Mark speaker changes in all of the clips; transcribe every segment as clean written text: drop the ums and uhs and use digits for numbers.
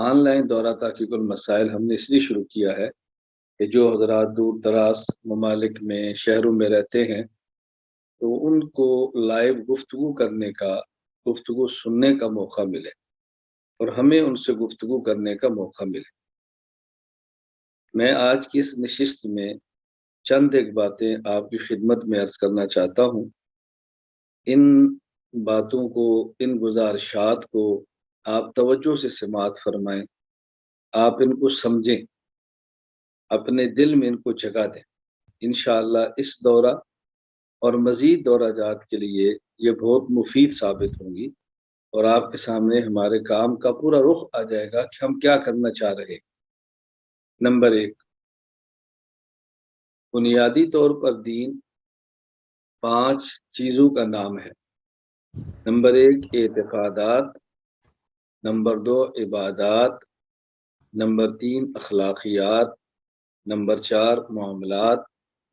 Speaker 1: On line دورہ تحقیق المسائل ہم نے اس لیے شروع کیا ہے کہ جو حضرات دور دراز ممالک میں شہروں میں رہتے ہیں تو ان کو لائیو گفتگو کرنے کا، گفتگو سننے کا موقع ملے اور ہمیں ان سے گفتگو کرنے کا موقع ملے۔ میں آج کی اس نشست میں چند ایک باتیں آپ کی خدمت میں عرض کرنا چاہتا ہوں۔ ان باتوں کو، ان گزارشات کو آپ توجہ سے سماعت فرمائیں، آپ ان کو سمجھیں، اپنے دل میں ان کو جگہ دیں۔ انشاءاللہ اس دورہ اور مزید دورہ جات کے لیے یہ بہت مفید ثابت ہوں گی اور آپ کے سامنے ہمارے کام کا پورا رخ آ جائے گا کہ ہم کیا کرنا چاہ رہے ہیں۔ نمبر 1، بنیادی طور پر دین 5 چیزوں کا نام ہے۔ نمبر 1 اعتقادات، نمبر 2 عبادات، نمبر 3 اخلاقیات، نمبر 4 معاملات،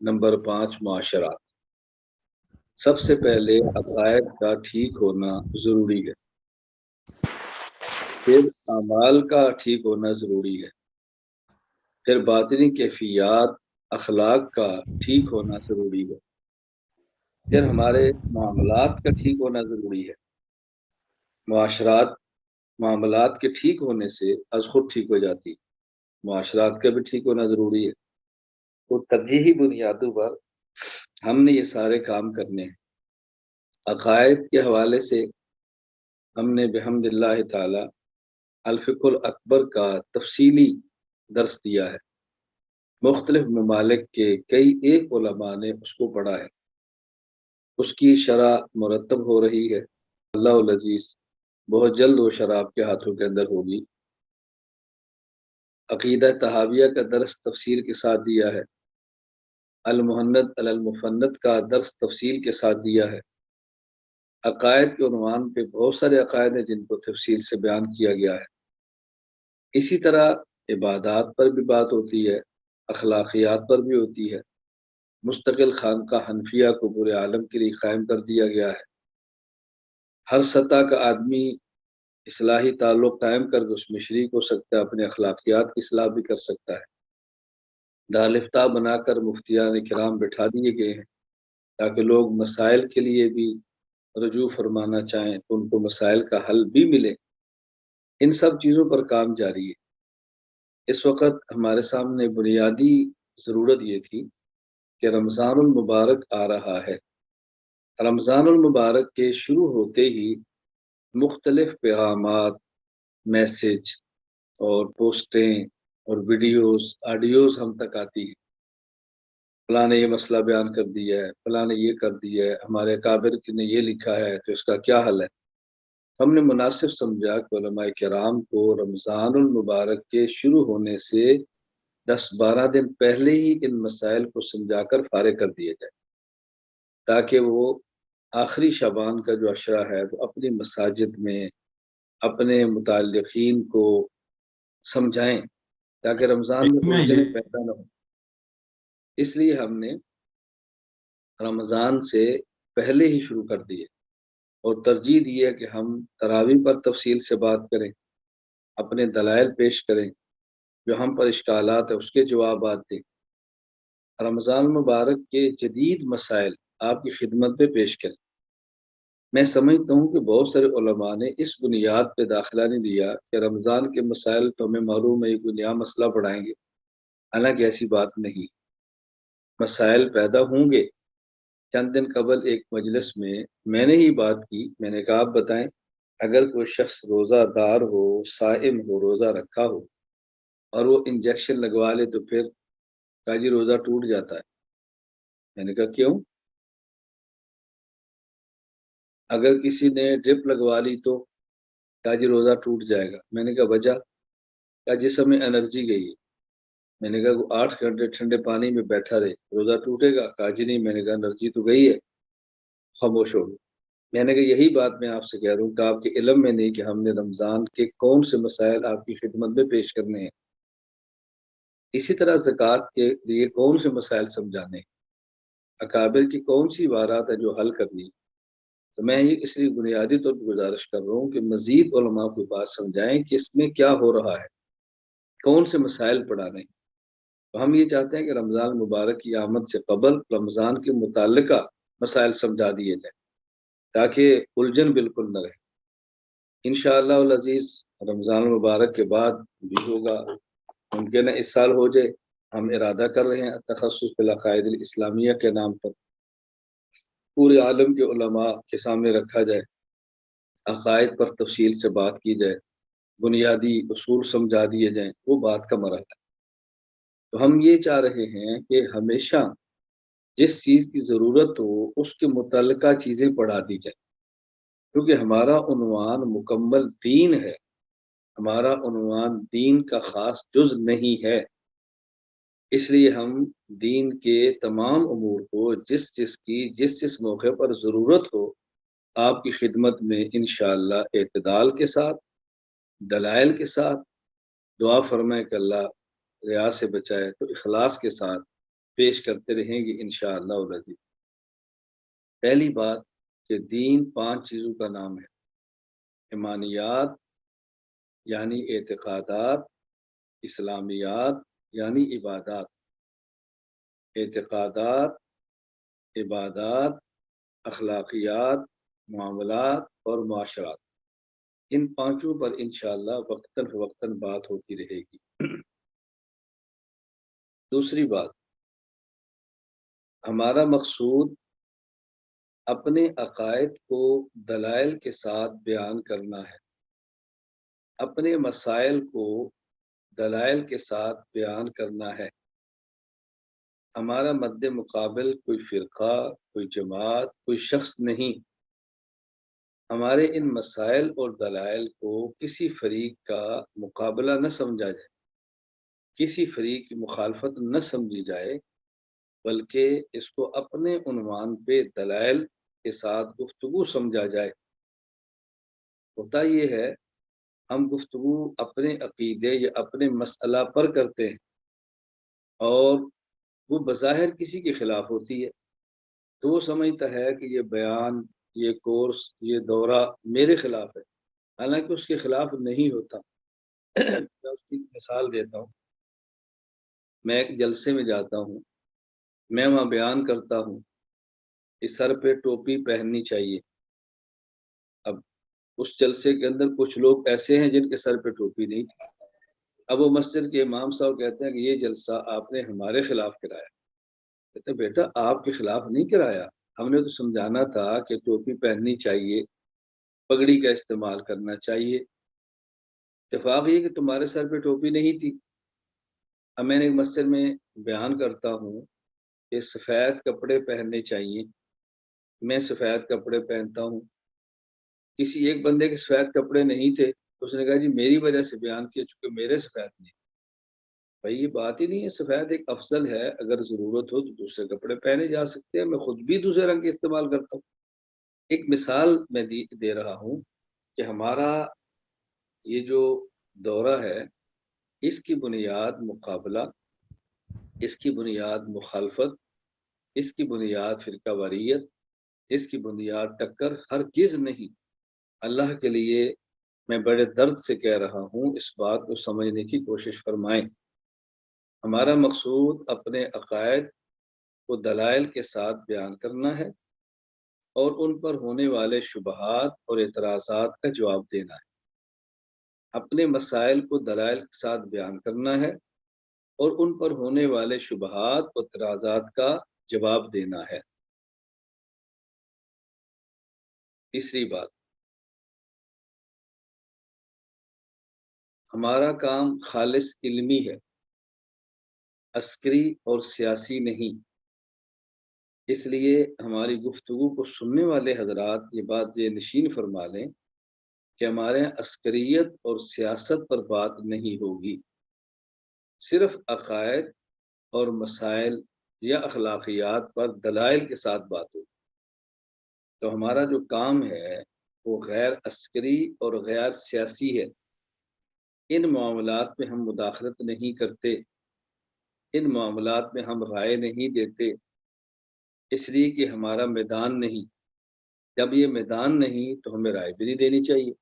Speaker 1: نمبر 5 معاشرات۔ سب سے پہلے عقائد کا ٹھیک ہونا ضروری ہے، پھر اعمال کا ٹھیک ہونا ضروری ہے، پھر باطنی کیفیات اخلاق کا ٹھیک ہونا ضروری ہے، پھر ہمارے معاملات کا ٹھیک ہونا ضروری ہے۔ معاملات کے ٹھیک ہونے سے از خود ٹھیک ہو جاتی، معاشرات کا بھی ٹھیک ہونا ضروری ہے۔ تو ترجیحی بنیادوں پر ہم نے یہ سارے کام کرنے ہیں۔ عقائد کے حوالے سے ہم نے بحمد اللہ تعالی الفقہ الاکبر کا تفصیلی درس دیا ہے۔ مختلف ممالک کے کئی ایک علماء نے اس کو پڑھا ہے، اس کی شرح مرتب ہو رہی ہے۔ اللہ العزیز بہت جلد وہ شرح آپ کے ہاتھوں کے اندر ہوگی۔ عقیدہ تحاویہ کا درس تفصیل کے ساتھ دیا ہے، المحند علی المفند کا درس تفصیل کے ساتھ دیا ہے۔ عقائد کے عنوان پہ بہت سارے عقائد ہیں جن کو تفصیل سے بیان کیا گیا ہے۔ اسی طرح عبادات پر بھی بات ہوتی ہے، اخلاقیات پر بھی ہوتی ہے۔ مستقل خانقاہ حنفیہ کو پورے عالم کے لیے قائم کر دیا گیا ہے۔ ہر سطح کا آدمی اصلاحی تعلق قائم کر کے اس میں شریک ہو سکتا ہے، اپنے اخلاقیات کی اصلاح بھی کر سکتا ہے۔ دارالفتہ بنا کر مفتیان کرام بٹھا دیے گئے ہیں تاکہ لوگ مسائل کے لیے بھی رجوع فرمانا چاہیں تو ان کو مسائل کا حل بھی ملے۔ ان سب چیزوں پر کام جاری ہے۔ اس وقت ہمارے سامنے بنیادی ضرورت یہ تھی کہ رمضان المبارک آ رہا ہے۔ رمضان المبارک کے شروع ہوتے ہی مختلف پیغامات، میسج اور پوسٹیں اور ویڈیوز، آڈیوز ہم تک آتی ہیں۔ فلاں نے یہ مسئلہ بیان کر دیا ہے، فلاں نے یہ کر دیا ہے، ہمارے اکابر نے یہ لکھا ہے کہ اس کا کیا حل ہے۔ ہم نے مناسب سمجھا کہ علماء کرام کو رمضان المبارک کے شروع ہونے سے 10-12 دن پہلے ہی ان مسائل کو سمجھا کر فارغ کر دیے جائے تاکہ وہ آخری شعبان کا جو عشرہ ہے وہ اپنی مساجد میں اپنے متعلقین کو سمجھائیں تاکہ رمضان میں الجھن پیدا نہ ہو۔ اس لیے ہم نے رمضان سے پہلے ہی شروع کر دیے اور ترجیح دی ہے کہ ہم تراویح پر تفصیل سے بات کریں، اپنے دلائل پیش کریں، جو ہم پر اشکالات ہیں اس کے جوابات دیں۔ رمضان مبارک کے جدید مسائل آپ کی خدمت پہ پیش کریں۔ میں سمجھتا ہوں کہ بہت سارے علماء نے اس بنیاد پہ داخلہ نہیں دیا کہ رمضان کے مسائل تو ہمیں معلوم ہے کوئی نیا مسئلہ پڑھائیں گے، حالانکہ ایسی بات نہیں۔ مسائل پیدا ہوں گے۔ چند دن قبل ایک مجلس میں نے ہی بات کی، میں نے کہا آپ بتائیں اگر کوئی شخص روزہ دار ہو، صائم ہو، روزہ رکھا ہو اور وہ انجیکشن لگوا لے تو پھر کہا جی روزہ ٹوٹ جاتا ہے۔ میں نے کہا کیوں؟ اگر کسی نے ڈرپ لگوا لی تو کہا جی روزہ ٹوٹ جائے گا۔ میں نے کہا وجہ؟ کہا جسم میں انرجی گئی ہے۔ میں نے کہا 8 گھنٹے ٹھنڈے پانی میں بیٹھا رہے روزہ ٹوٹے گا؟ کہا جی نہیں۔ میں نے کہا انرجی تو گئی ہے۔ خاموش ہو گئی۔ میں نے کہا یہی بات میں آپ سے کہہ رہا ہوں کہ آپ کے علم میں نہیں کہ ہم نے رمضان کے کون سے مسائل آپ کی خدمت میں پیش کرنے ہیں۔ اسی طرح زکوٰۃ کے لیے کون سے مسائل سمجھانے ہیں، اکابر کی کون سی عبارات ہے جو حل کرنی۔ تو میں یہ اس لیے بنیادی طور پر گزارش کر رہا ہوں کہ مزید علماء کو بات سمجھائیں کہ اس میں کیا ہو رہا ہے، کون سے مسائل پڑھانے ہیں۔ تو ہم یہ چاہتے ہیں کہ رمضان مبارک کی آمد سے قبل رمضان کے متعلقہ مسائل سمجھا دیے جائیں تاکہ الجھن بالکل نہ رہے۔ انشاءاللہ العزیز رمضان المبارک کے بعد بھی ہوگا، ممکن ہے اس سال ہو جائے۔ ہم ارادہ کر رہے ہیں تخصص فی العقائد الاسلامیہ کے نام پر پورے عالم کے علماء کے سامنے رکھا جائے، عقائد پر تفصیل سے بات کی جائے، بنیادی اصول سمجھا دیے جائیں، وہ بات کا مرحلہ ہے۔ تو ہم یہ چاہ رہے ہیں کہ ہمیشہ جس چیز کی ضرورت ہو اس کے متعلقہ چیزیں پڑھا دی جائیں، کیونکہ ہمارا عنوان مکمل دین ہے، ہمارا عنوان دین کا خاص جز نہیں ہے۔ اس لیے ہم دین کے تمام امور کو جس جس موقع پر ضرورت ہو آپ کی خدمت میں انشاءاللہ اعتدال کے ساتھ، دلائل کے ساتھ، دعا فرمائے کہ اللہ ریا سے بچائے تو اخلاص کے ساتھ پیش کرتے رہیں گے انشاءاللہ العزیز۔ پہلی بات کہ دین 5 چیزوں کا نام ہے: ایمانیات یعنی اعتقادات، اسلامیات یعنی عبادات، اعتقادات، عبادات، اخلاقیات، معاملات اور معاشرات۔ ان 5 پر انشاءاللہ وقتاً فوقتاً بات ہوتی رہے گی۔ دوسری بات، ہمارا مقصود اپنے عقائد کو دلائل کے ساتھ بیان کرنا ہے، اپنے مسائل کو دلائل کے ساتھ بیان کرنا ہے۔ ہمارا مد مقابل کوئی فرقہ، کوئی جماعت، کوئی شخص نہیں۔ ہمارے ان مسائل اور دلائل کو کسی فریق کا مقابلہ نہ سمجھا جائے، کسی فریق کی مخالفت نہ سمجھی جائے، بلکہ اس کو اپنے عنوان پہ دلائل کے ساتھ گفتگو سمجھا جائے۔ ہوتا یہ ہے ہم گفتگو اپنے عقیدے یا اپنے مسئلہ پر کرتے ہیں اور وہ بظاہر کسی کے خلاف ہوتی ہے، تو وہ سمجھتا ہے کہ یہ بیان، یہ کورس، یہ دورہ میرے خلاف ہے، حالانکہ اس کے خلاف نہیں ہوتا۔ میں اس کی مثال دیتا ہوں۔ میں ایک جلسے میں جاتا ہوں، میں وہاں بیان کرتا ہوں کہ سر پہ ٹوپی پہننی چاہیے۔ اب اس جلسے کے اندر کچھ لوگ ایسے ہیں جن کے سر پہ ٹوپی نہیں تھی۔ اب وہ مسجد کے امام صاحب کہتے ہیں کہ یہ جلسہ آپ نے ہمارے خلاف کرایا۔ کہتے بیٹا آپ کے خلاف نہیں کرایا، ہم نے تو سمجھانا تھا کہ ٹوپی پہننی چاہیے، پگڑی کا استعمال کرنا چاہیے۔ اتفاق یہ کہ تمہارے سر پہ ٹوپی نہیں تھی۔ اب میں نے ایک مسجد میں بیان کرتا ہوں کہ سفید کپڑے پہننے چاہیے، میں سفید کپڑے پہنتا ہوں، کسی ایک بندے کے سفید کپڑے نہیں تھے، اس نے کہا جی میری وجہ سے بیان کیا چونکہ میرے سفید نہیں۔ بھائی یہ بات ہی نہیں ہے، سفید ایک افضل ہے، اگر ضرورت ہو تو دوسرے کپڑے پہنے جا سکتے ہیں، میں خود بھی دوسرے رنگ کے استعمال کرتا ہوں۔ ایک مثال میں دے رہا ہوں کہ ہمارا یہ جو دورہ ہے اس کی بنیاد مقابلہ، اس کی بنیاد مخالفت، اس کی بنیاد فرقہ واریت، اس کی بنیاد ٹکر ہرگز نہیں۔ اللہ کے لیے میں بڑے درد سے کہہ رہا ہوں، اس بات کو سمجھنے کی کوشش فرمائیں۔ ہمارا مقصود اپنے عقائد کو دلائل کے ساتھ بیان کرنا ہے اور ان پر ہونے والے شبہات اور اعتراضات کا جواب دینا ہے۔ اپنے مسائل کو دلائل کے ساتھ بیان کرنا ہے اور ان پر ہونے والے شبہات اور اعتراضات کا جواب دینا ہے۔ تیسری بات، ہمارا کام خالص علمی ہے، عسکری اور سیاسی نہیں۔ اس لیے ہماری گفتگو کو سننے والے حضرات یہ بات ذہن نشین فرما لیں کہ ہمارے یہاں عسکریت اور سیاست پر بات نہیں ہوگی، صرف عقائد اور مسائل یا اخلاقیات پر دلائل کے ساتھ بات ہوگی۔ تو ہمارا جو کام ہے وہ غیر عسکری اور غیر سیاسی ہے۔ ان معاملات میں ہم مداخلت نہیں کرتے، ان معاملات میں ہم رائے نہیں دیتے، اس لیے کہ ہمارا میدان نہیں۔ جب یہ میدان نہیں تو ہمیں رائے بھی نہیں دینی چاہیے،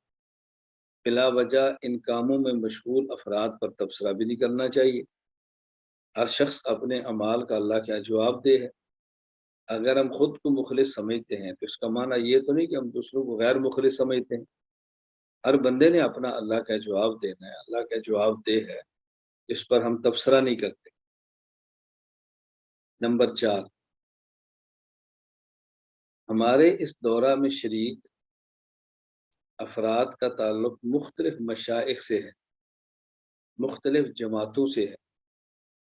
Speaker 1: بلا وجہ ان کاموں میں مشغول افراد پر تبصرہ بھی نہیں کرنا چاہیے۔ ہر شخص اپنے اعمال کا اللہ کیا جواب دہ ہے۔ اگر ہم خود کو مخلص سمجھتے ہیں تو اس کا معنی یہ تو نہیں کہ ہم دوسروں کو غیر مخلص سمجھتے ہیں۔ ہر بندے نے اپنا اللہ کا جواب دینا ہے، اللہ کا جواب دہ ہے، اس پر ہم تبصرہ نہیں کرتے۔ نمبر 4، ہمارے اس دورہ میں شریک افراد کا تعلق مختلف مشائخ سے ہے، مختلف جماعتوں سے ہے،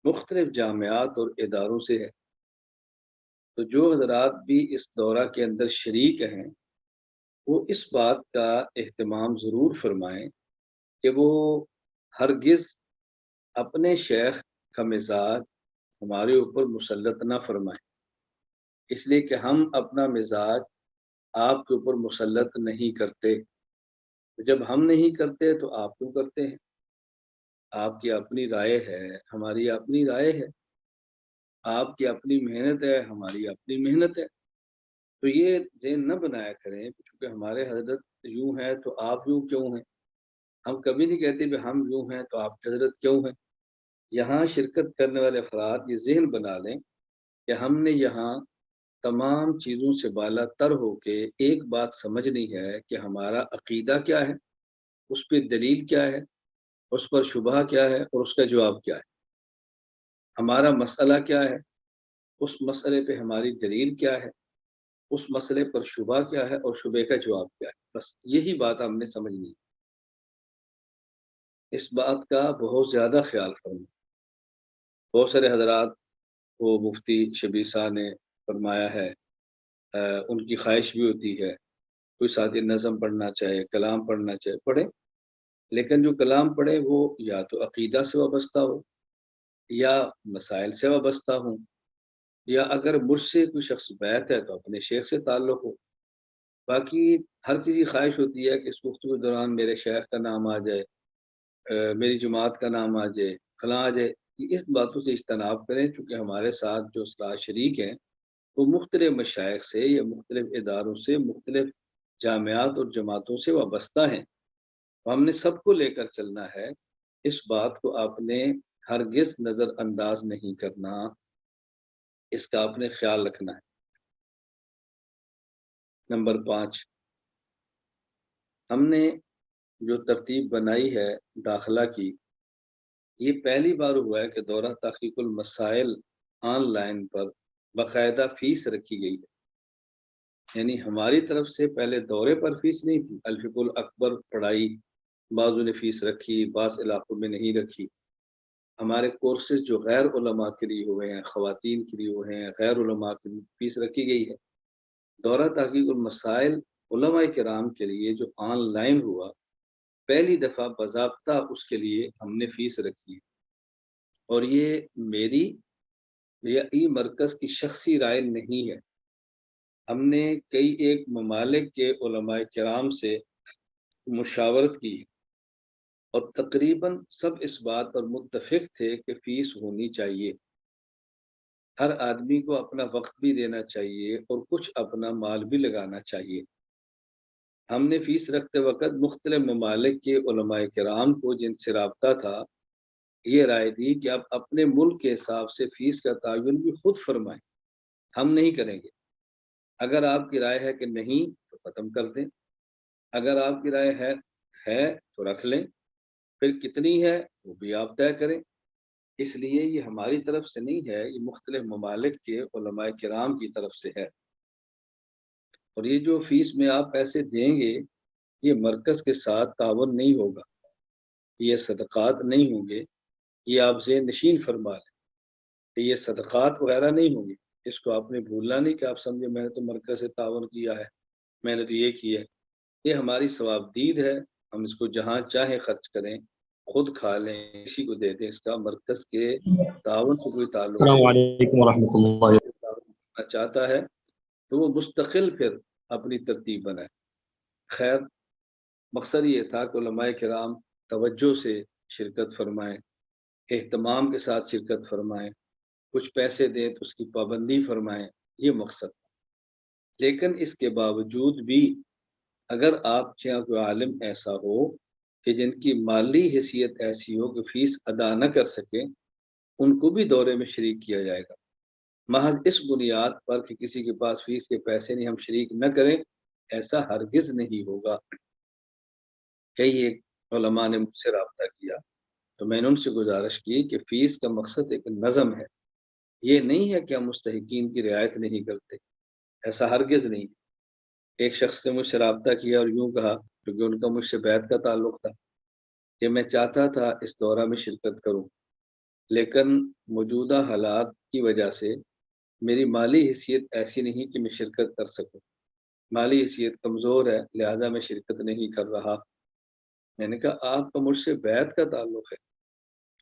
Speaker 1: مختلف جامعات اور اداروں سے ہے۔ تو جو حضرات بھی اس دورہ کے اندر شریک ہیں وہ اس بات کا اہتمام ضرور فرمائیں کہ وہ ہرگز اپنے شیخ کا مزاج ہمارے اوپر مسلط نہ فرمائیں، اس لیے کہ ہم اپنا مزاج آپ کے اوپر مسلط نہیں کرتے۔ جب ہم نہیں کرتے تو آپ کیوں کرتے ہیں؟ آپ کی اپنی رائے ہے، ہماری اپنی رائے ہے، آپ کی اپنی محنت ہے، ہماری اپنی محنت ہے۔ تو یہ ذہن نہ بنایا کریں کیونکہ ہمارے حضرت یوں ہے تو آپ یوں کیوں ہیں۔ ہم کبھی نہیں کہتے کہ ہم یوں ہیں تو آپ کی حضرت کیوں ہیں۔ یہاں شرکت کرنے والے افراد یہ ذہن بنا لیں کہ ہم نے یہاں تمام چیزوں سے بالا تر ہو کے ایک بات سمجھنی ہے کہ ہمارا عقیدہ کیا ہے، اس پہ دلیل کیا ہے، اس پر شبہ کیا ہے اور اس کا جواب کیا ہے۔ ہمارا مسئلہ کیا ہے، اس مسئلے پہ ہماری دلیل کیا ہے، اس مسئلے پر شبہ کیا ہے اور شبے کا جواب کیا ہے۔ بس یہی بات ہم نے سمجھنی ہے۔ اس بات کا بہت زیادہ خیال کرنا۔ بہت سارے حضرات کو مفتی شبیر صاحب نے فرمایا ہے، ان کی خواہش بھی ہوتی ہے کوئی ساتھی نظم پڑھنا چاہے، کلام پڑھنا چاہے پڑھے، لیکن جو کلام پڑھے وہ یا تو عقیدہ سے وابستہ ہو، یا مسائل سے وابستہ ہوں، یا اگر مجھ سے کوئی شخص بیعت ہے تو اپنے شیخ سے تعلق ہو۔ باقی ہر کسی خواہش ہوتی ہے کہ اس گفتگو کے دوران میرے شیخ کا نام آ جائے، میری جماعت کا نام آ جائے، فلاں آ جائے۔ اس باتوں سے اجتناب کریں، چونکہ ہمارے ساتھ جو اصلاح شریک ہیں وہ مختلف مشائخ سے یا مختلف اداروں سے، مختلف جامعات اور جماعتوں سے وابستہ ہیں۔ ہم نے سب کو لے کر چلنا ہے، اس بات کو آپ نے ہرگز نظر انداز نہیں کرنا، اس کا آپ نے خیال رکھنا ہے۔ نمبر 5، ہم نے جو ترتیب بنائی ہے داخلہ کی، یہ پہلی بار ہوا ہے کہ دورہ تحقیق المسائل آن لائن پر باقاعدہ فیس رکھی گئی ہے۔ یعنی ہماری طرف سے پہلے دورے پر فیس نہیں تھی، الفقہ الاکبر پڑھائی بعضوں نے فیس رکھی، بعض علاقوں میں نہیں رکھی۔ ہمارے کورسز جو غیر علماء کے لیے ہوئے ہیں، خواتین کے لیے ہوئے ہیں، غیر علماء کے لیے فیس رکھی گئی ہے۔ دورہ تحقیق المسائل علماء کرام کے لیے جو آن لائن ہوا، پہلی دفعہ باضابطہ اس کے لیے ہم نے فیس رکھی ہے، اور یہ میری یا ای مرکز کی شخصی رائے نہیں ہے۔ ہم نے کئی ایک ممالک کے علماء کرام سے مشاورت کی اور تقریباً سب اس بات پر متفق تھے کہ فیس ہونی چاہیے۔ ہر آدمی کو اپنا وقت بھی دینا چاہیے اور کچھ اپنا مال بھی لگانا چاہیے۔ ہم نے فیس رکھتے وقت مختلف ممالک کے علماء کرام کو جن سے رابطہ تھا یہ رائے دی کہ آپ اپنے ملک کے حساب سے فیس کا تعین بھی خود فرمائیں، ہم نہیں کریں گے۔ اگر آپ کی رائے ہے کہ نہیں تو ختم کر دیں، اگر آپ کی رائے ہے تو رکھ لیں، پھر کتنی ہے وہ بھی آپ طے کریں۔ اس لیے یہ ہماری طرف سے نہیں ہے، یہ مختلف ممالک کے علماء کرام کی طرف سے ہے۔ اور یہ جو فیس میں آپ پیسے دیں گے یہ مرکز کے ساتھ تعاون نہیں ہوگا، یہ صدقات نہیں ہوں گے، یہ آپ ذہن نشین فرما لیں کہ یہ صدقات وغیرہ نہیں ہوں گے۔ اس کو آپ نے بھولنا نہیں کہ آپ سمجھے میں نے تو مرکز سے تعاون کیا ہے، میں نے تو یہ کیا ہے۔ یہ ہماری ثواب دید ہے، ہم اس کو جہاں چاہیں خرچ کریں، خود کھا لیں، کسی کو دے دیں، اس کا مرکز کے تعاون سے کوئی تعلق
Speaker 2: السلام
Speaker 1: نہیں۔
Speaker 2: علیکم ورحمۃ اللہ۔
Speaker 1: کرنا چاہتا ہے تو وہ مستقل پھر اپنی ترتیب بنائے۔ خیر، مقصد یہ تھا کہ علماء کرام توجہ سے شرکت فرمائیں، اہتمام کے ساتھ شرکت فرمائیں، کچھ پیسے دیں تو اس کی پابندی فرمائیں، یہ مقصد۔ لیکن اس کے باوجود بھی اگر آپ کے یہاں کوئی عالم ایسا ہو کہ جن کی مالی حیثیت ایسی ہو کہ فیس ادا نہ کر سکے، ان کو بھی دورے میں شریک کیا جائے گا، محض اس بنیاد پر کہ کسی کے پاس فیس کے پیسے نہیں، ہم شریک نہ کریں، ایسا ہرگز نہیں ہوگا۔ کئی ایک علماء نے مجھ سے رابطہ کیا تو میں نے ان سے گزارش کی کہ فیس کا مقصد ایک نظم ہے، یہ نہیں ہے کہ ہم مستحقین کی رعایت نہیں کرتے، ایسا ہرگز نہیں۔ ایک شخص نے مجھ سے رابطہ کیا اور یوں کہا، کیونکہ ان کا مجھ سے بیعت کا تعلق تھا، کہ میں چاہتا تھا اس دورہ میں شرکت کروں، لیکن موجودہ حالات کی وجہ سے میری مالی حیثیت ایسی نہیں کہ میں شرکت کر سکوں، مالی حیثیت کمزور ہے، لہذا میں شرکت نہیں کر رہا۔ میں نے کہا آپ کا مجھ سے بیعت کا تعلق ہے،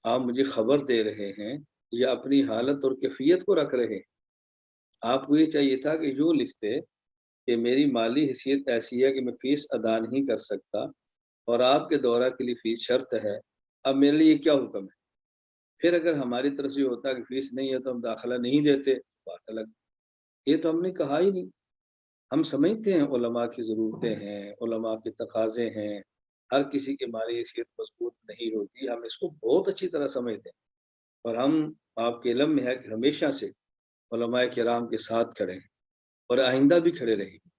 Speaker 1: آپ مجھے خبر دے رہے ہیں یا اپنی حالت اور کیفیت کو رکھ رہے ہیں؟ آپ کو یہ چاہیے تھا کہ یوں لکھتے کہ میری مالی حیثیت ایسی ہے کہ میں فیس ادا نہیں کر سکتا اور آپ کے دورہ کے لیے فیس شرط ہے، اب میرے لیے کیا حکم ہے؟ پھر اگر ہماری طرف سے ہوتا کہ فیس نہیں ہے تو ہم داخلہ نہیں دیتے، بات الگ۔ یہ تو ہم نے کہا ہی نہیں۔ ہم سمجھتے ہیں علماء کی ضرورتیں ہیں، علماء کے تقاضے ہیں، ہر کسی کی مالی حیثیت مضبوط نہیں ہوتی، ہم اس کو بہت اچھی طرح سمجھتے ہیں، اور ہم آپ کے علم میں ہے کہ ہمیشہ سے علماء کرام کے ساتھ کھڑے ہیں اور آئندہ بھی کھڑے رہیں گے۔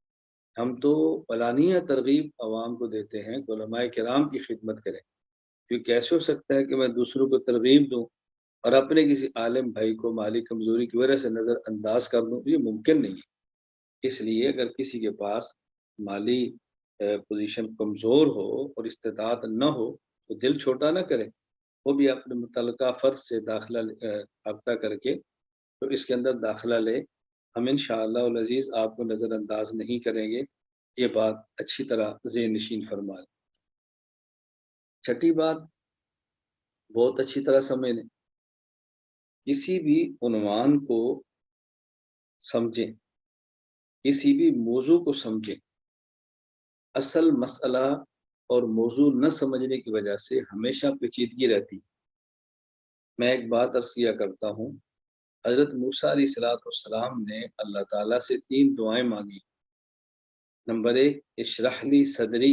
Speaker 1: ہم تو فلانیہ ترغیب عوام کو دیتے ہیں کہ علماء کرام کی خدمت کریں، کیونکہ کیسے ہو سکتا ہے کہ میں دوسروں کو ترغیب دوں اور اپنے کسی عالم بھائی کو مالی کمزوری کی وجہ سے نظر انداز کر دوں؟ یہ ممکن نہیں ہے۔ اس لیے اگر کسی کے پاس مالی پوزیشن کمزور ہو اور استطاعت نہ ہو تو دل چھوٹا نہ کرے، وہ بھی اپنے متعلقہ فرد سے داخلہ رابطہ کر کے تو اس کے اندر داخلہ لے۔ ہم انشاءاللہ العزیز آپ کو نظر انداز نہیں کریں گے، یہ بات اچھی طرح ذہن نشین فرما لیں۔ چھٹی بات بہت اچھی طرح سمجھ لیں، کسی بھی عنوان کو سمجھیں، کسی بھی موضوع کو سمجھیں، اصل مسئلہ اور موضوع نہ سمجھنے کی وجہ سے ہمیشہ پیچیدگی رہتی۔ میں ایک بات عرض کیا کرتا ہوں، حضرت موسیٰ علیہ السلام نے اللہ تعالیٰ سے 3 دعائیں مانگی۔ نمبر 1، اشرح لی صدری،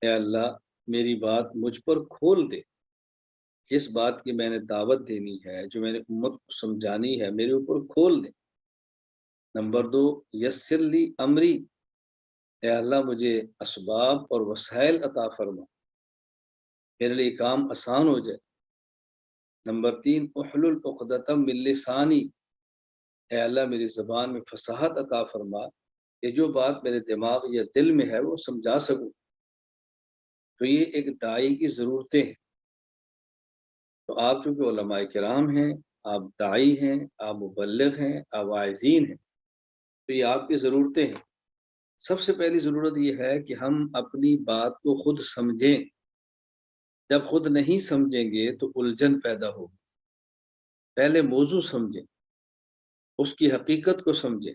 Speaker 1: اے اللہ میری بات مجھ پر کھول دے، جس بات کی میں نے دعوت دینی ہے، جو میں نے امت کو سمجھانی ہے، میرے اوپر کھول دے۔ نمبر 2، یسر لی امری، اے اللہ مجھے اسباب اور وسائل عطا فرما، میرے لیے کام آسان ہو جائے۔ نمبر 3، احلل عقدۃ من لسانی، اے اللہ میری زبان میں فصاحت عطا فرما کہ جو بات میرے دماغ یا دل میں ہے وہ سمجھا سکوں۔ تو یہ ایک داعی کی ضرورتیں ہیں۔ تو آپ چونکہ علماء کرام ہیں، آپ داعی ہیں، آپ مبلغ ہیں، آپ واعظین ہیں، تو یہ آپ کی ضرورتیں ہیں۔ سب سے پہلی ضرورت یہ ہے کہ ہم اپنی بات کو خود سمجھیں۔ جب خود نہیں سمجھیں گے تو الجھن پیدا ہوگی۔ پہلے موضوع سمجھیں، اس کی حقیقت کو سمجھیں،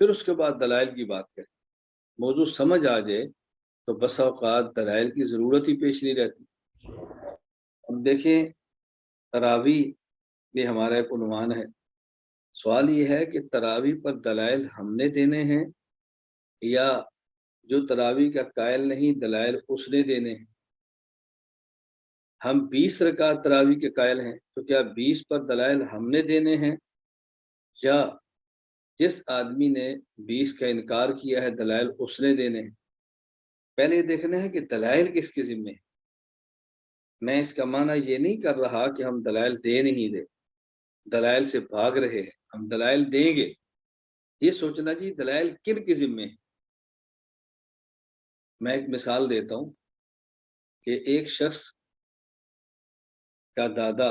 Speaker 1: پھر اس کے بعد دلائل کی بات کریں۔ موضوع سمجھ آ جائے تو بسا اوقات دلائل کی ضرورت ہی پیش نہیں رہتی۔ اب دیکھیں، تراویح یہ ہمارا ایک عنوان ہے۔ سوال یہ ہے کہ تراویح پر دلائل ہم نے دینے ہیں یا جو تراویح کا قائل نہیں دلائل اس نے دینے ہیں؟ ہم 20 رکعت تراویح کے قائل ہیں تو کیا 20 پر دلائل ہم نے دینے ہیں یا جس آدمی نے 20 کا انکار کیا ہے دلائل اس نے دینے ہیں؟ پہلے یہ دیکھنا ہے کہ دلائل کس کے ذمے ہیں۔ میں اس کا معنی یہ نہیں کر رہا کہ ہم دلائل دے نہیں دے، دلائل سے بھاگ رہے ہیں، ہم دلائل دیں گے۔ یہ سوچنا جی دلائل کن کے ذمے ہیں۔ میں ایک مثال دیتا ہوں کہ ایک شخص کا دادا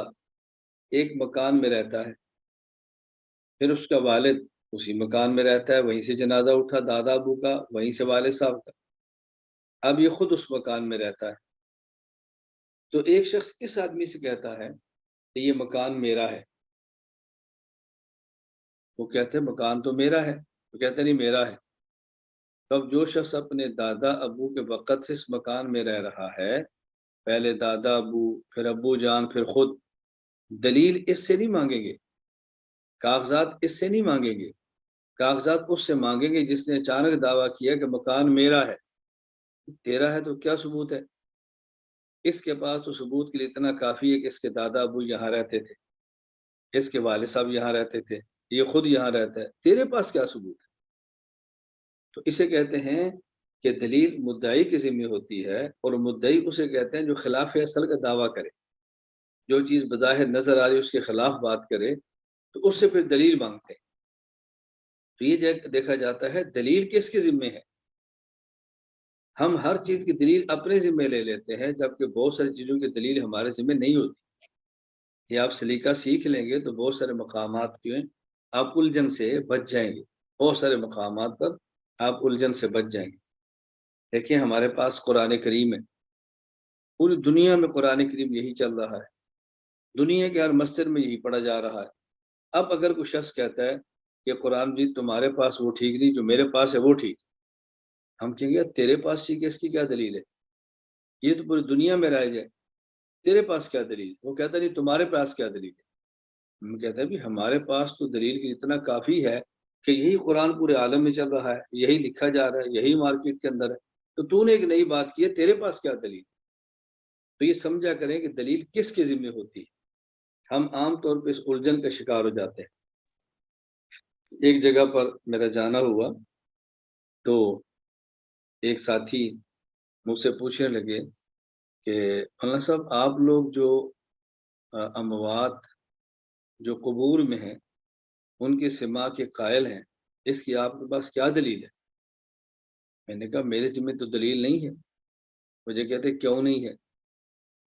Speaker 1: ایک مکان میں رہتا ہے، پھر اس کا والد اسی مکان میں رہتا ہے، وہیں سے جنازہ اٹھا دادا ابو کا، وہیں سے والد صاحب کا، اب یہ خود اس مکان میں رہتا ہے۔ تو ایک شخص اس آدمی سے کہتا ہے کہ یہ مکان میرا ہے، وہ کہتے ہیں مکان تو میرا ہے، وہ کہتے نہیں میرا ہے۔ تب جو شخص اپنے دادا ابو کے وقت سے اس مکان میں رہ رہا ہے، پہلے دادا ابو پھر ابو جان پھر خود، دلیل اس سے نہیں مانگیں گے، کاغذات اس سے نہیں مانگیں گے، کاغذات اس سے مانگیں گے جس نے اچانک دعویٰ کیا کہ مکان میرا ہے، تیرا ہے تو کیا ثبوت ہے؟ اس کے پاس تو ثبوت کے لیے اتنا کافی ہے کہ اس کے دادا ابو یہاں رہتے تھے، اس کے والد صاحب یہاں رہتے تھے، یہ خود یہاں رہتا ہے، تیرے پاس کیا ثبوت ہے؟ تو اسے کہتے ہیں کہ دلیل مدعی کے ذمہ ہوتی ہے، اور مدعی اسے کہتے ہیں جو خلاف اصل کا دعویٰ کرے، جو چیز بظاہر نظر آ رہی ہے اس کے خلاف بات کرے تو اس سے پھر دلیل مانگتے ہیں۔ تو یہ دیکھا جاتا ہے دلیل کس کے ذمہ ہے۔ ہم ہر چیز کی دلیل اپنے ذمہ لے لیتے ہیں، جبکہ بہت ساری چیزوں کی دلیل ہمارے ذمہ نہیں ہوتی۔ یہ آپ سلیقہ سیکھ لیں گے تو بہت سارے مقامات کے آپ الجھن سے بچ جائیں گے، بہت سارے مقامات پر آپ الجھن سے بچ جائیں گے۔ دیکھیں ہمارے پاس قرآن کریم ہے، پوری دنیا میں قرآن کریم یہی چل رہا ہے، دنیا کے ہر مسجد میں یہی پڑھا جا رہا ہے۔ اب اگر کوئی شخص کہتا ہے کہ قرآن جی تمہارے پاس وہ ٹھیک نہیں، جو میرے پاس ہے وہ ٹھیک، ہم کہیں گے تیرے پاس ٹھیک ہے، اس کی کیا دلیل ہے؟ یہ تو پوری دنیا میں رائج ہے، تیرے پاس کیا دلیل؟ وہ کہتا ہے نہیں تمہارے پاس کیا دلیل ہے؟ ہم کہتے ہیں بھی ہمارے پاس تو دلیل کی اتنا کافی ہے کہ یہی قرآن پورے عالم میں چل رہا ہے، یہی لکھا جا رہا ہے، یہی مارکیٹ کے اندر ہے، تو نے ایک نئی بات کی ہے، تیرے پاس کیا دلیل؟ تو یہ سمجھا کریں کہ دلیل کس کے ذمہ ہوتی ہے۔ ہم عام طور پہ اس الجھن کا شکار ہو جاتے ہیں۔ ایک جگہ پر میرا جانا ہوا تو ایک ساتھی مجھ سے پوچھنے لگے کہ فلاں صاحب آپ لوگ جو اموات جو قبور میں ہیں ان کی سما کے قائل ہیں، اس کی آپ کے پاس کیا دلیل ہے؟ میں نے کہا میرے ذمہ تو دلیل نہیں ہے۔ مجھے کہتے کیوں نہیں ہے؟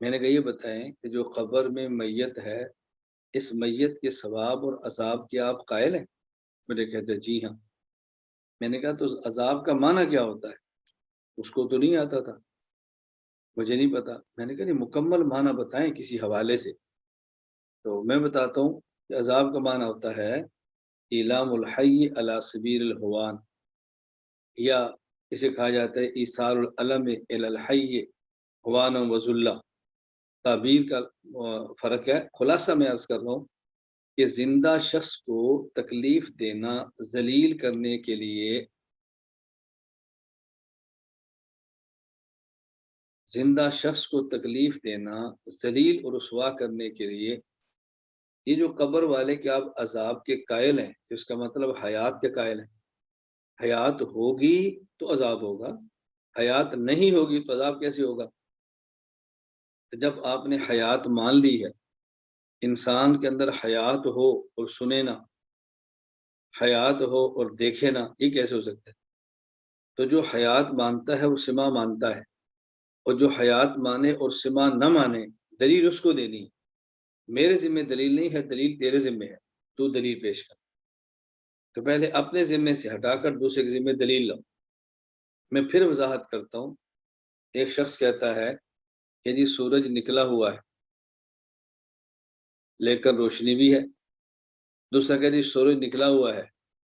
Speaker 1: میں نے کہا یہ بتائیں کہ جو قبر میں میت ہے، اس میت کے ثواب اور عذاب کے آپ قائل ہیں؟ مجھے کہتے جی ہاں۔ میں نے کہا تو عذاب کا معنی کیا ہوتا ہے؟ اس کو تو نہیں آتا تھا، مجھے نہیں پتا۔ میں نے کہا نہیں مکمل معنی بتائیں کسی حوالے سے۔ تو میں بتاتا ہوں کہ عذاب کا معنی ہوتا ہے اعلام الحی علی سبیل الہوان، یا اسے کہا جاتا ہے ایثار العلم الی الحی ہوان و ذلہ۔ تعبیر کا فرق ہے، خلاصہ میں عرض کر رہا ہوں کہ زندہ شخص کو تکلیف دینا، ذلیل کرنے کے لیے، زندہ شخص کو تکلیف دینا، ذلیل اور رسوا کرنے کے لیے، یہ جو قبر والے کے آپ عذاب کے قائل ہیں، اس کا مطلب حیات کے قائل ہیں۔ حیات ہوگی تو عذاب ہوگا، حیات نہیں ہوگی تو عذاب کیسے ہوگا؟ جب آپ نے حیات مان لی ہے، انسان کے اندر حیات ہو اور سنے نہ، حیات ہو اور دیکھے نہ، یہ کیسے ہو سکتا ہے؟ تو جو حیات مانتا ہے وہ سما مانتا ہے، اور جو حیات مانے اور سما نہ مانے دلیل اس کو دینی ہے۔ میرے ذمہ دلیل نہیں ہے، دلیل تیرے ذمہ ہے، تو دلیل پیش کر۔ تو پہلے اپنے ذمے سے ہٹا کر دوسرے کے ذمے دلیل لاؤ۔ میں پھر وضاحت کرتا ہوں۔ ایک شخص کہتا ہے کہ جی سورج نکلا ہوا ہے لیکن روشنی بھی ہے، دوسرا کہتا ہے جی سورج نکلا ہوا ہے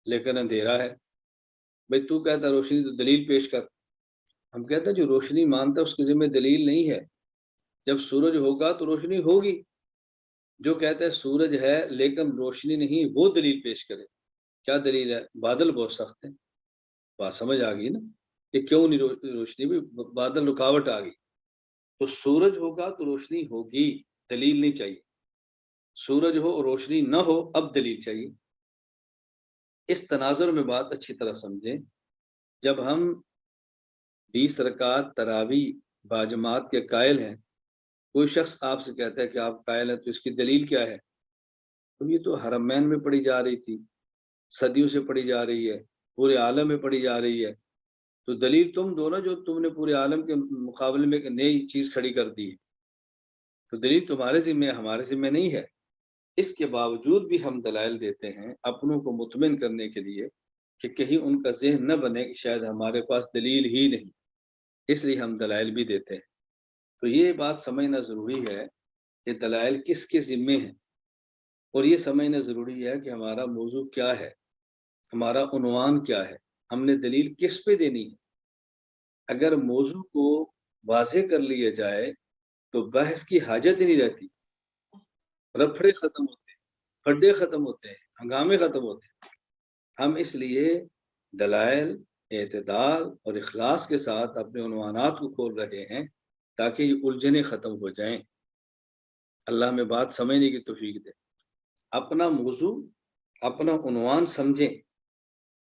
Speaker 1: لیکن اندھیرا ہے۔ بھائی تو کہتا ہے روشنی، تو دلیل پیش کر۔ ہم کہتے ہیں جو روشنی مانتا ہے اس کے ذمہ دلیل نہیں ہے، جب سورج ہوگا تو روشنی ہوگی۔ جو کہتا ہے سورج ہے لیکن روشنی نہیں، وہ دلیل پیش کرے۔ کیا دلیل ہے؟ بادل بہت سخت ہیں، بات سمجھ آ گئی نا کہ کیوں نہیں روشنی؟ بھی بادل رکاوٹ آ گئی، تو سورج ہوگا تو روشنی ہوگی، دلیل نہیں چاہیے۔ سورج ہو اور روشنی نہ ہو، اب دلیل چاہیے۔ اس تناظر میں بات اچھی طرح سمجھیں۔ جب ہم 20 رکعت تراویح باجماعت کے قائل ہیں، کوئی شخص آپ سے کہتا ہے کہ آپ قائل ہیں تو اس کی دلیل کیا ہے؟ تو یہ تو حرمین میں پڑھی جا رہی تھی، صدیوں سے پڑھی جا رہی ہے، پورے عالم میں پڑھی جا رہی ہے، تو دلیل تم دو نا، جو تم نے پورے عالم کے مقابلے میں ایک نئی چیز کھڑی کر دی ہے، تو دلیل تمہارے ذمہ، ہمارے ذمہ نہیں ہے۔ اس کے باوجود بھی ہم دلائل دیتے ہیں اپنوں کو مطمئن کرنے کے لیے کہ کہیں ان کا ذہن نہ بنے کہ شاید ہمارے پاس دلیل ہی نہیں، اس لیے ہم دلائل بھی دیتے ہیں۔ تو یہ بات سمجھنا ضروری ہے کہ دلائل کس کے ذمے ہیں، اور یہ سمجھنا ضروری ہے کہ ہمارا موضوع کیا ہے، ہمارا عنوان کیا ہے، ہم نے دلیل کس پہ دینی ہے۔ اگر موضوع کو واضح کر لیا جائے تو بحث کی حاجت ہی نہیں رہتی، رفڑے ختم ہوتے ہیں، پھڈے ختم ہوتے ہیں، ہنگامے ختم ہوتے ہیں۔ ہم اس لیے دلائل، اعتدال اور اخلاص کے ساتھ اپنے عنوانات کو کھول رہے ہیں تاکہ یہ الجھنیں ختم ہو جائیں۔ اللہ میں بات سمجھنے کی توفیق دے۔ اپنا موضوع، اپنا عنوان سمجھیں،